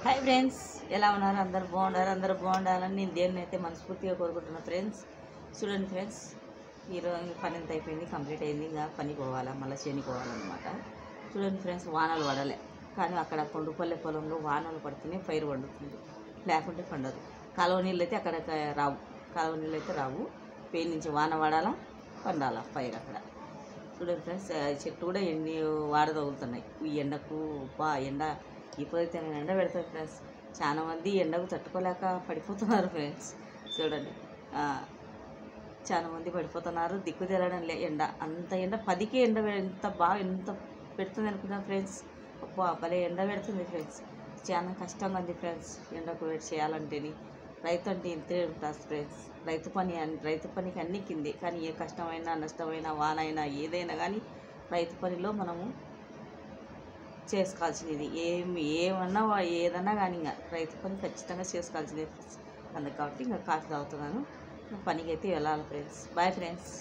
Hi friends, ఎలా ఉన్నారు? అందరు బాగున్నారు. అందరూ బాగుండాలని నేను దేన్నైతే మనస్ఫూర్తిగా కోరుకుంటున్నా ఫ్రెండ్స్. చూడండి ఫ్రెండ్స్, ఈరోజు పని ఎంత అయిపోయింది, కంప్లీట్ అయింది. ఇంకా పని పోవాలా, మళ్ళీ చేనికి పోవాలన్నమాట. చూడండి ఫ్రెండ్స్, వానలు పడలే, కానీ అక్కడ కొండుపల్లె పొలంలో వానలు పడితేనే పైరు పండుతుంది, లేకుంటే పండదు. కాలువ నీళ్ళు అయితే అక్కడ రావు, కాలువ నీళ్ళు అయితే రావు. పేరు నుంచి వాన పడాలా, పండాలా పైరు అక్కడ. చూడండి ఫ్రెండ్స్, చెట్టు కూడా ఎన్ని వాడ తగులుతున్నాయి ఈ ఎండకు. ఎండ విపరీతమైన ఎండ పెడతాయి ఫ్రెండ్స్. చాలా మంది ఎండకు తట్టుకోలేక పడిపోతున్నారు ఫ్రెండ్స్. చూడండి, చాలా మంది పడిపోతున్నారు. దిక్కు తెలడం లే, ఎండ అంత ఎండ 10కి ఎండ ఎంత పెడుతుంది అనుకున్నాను ఫ్రెండ్స్. భలే ఎండ పెడుతుంది ఫ్రెండ్స్. చాలా కష్టంగా ఉంది ఫ్రెండ్స్ ఎండకు వెయిట్ చేయాలంటేని. రైతు అంటే ఇంతే ఉంటుంది ఫ్రెండ్స్. రైతు పనికి అన్నీ కిందే, కానీ ఏ కష్టమైనా నష్టమైనా వాన అయినా ఏదైనా కానీ రైతు పనిలో మనము చేసుకోవాల్సింది. ఏదన్నా కానీ ఇంకా రైతు పని ఖచ్చితంగా చేసుకోవాల్సిందే ఫ్రెండ్స్. అందుకు కాబట్టి ఇంకా కాఫీ తాగుతున్నాను. పనికి అయితే వెళ్ళాలి ఫ్రెండ్స్. Bye friends.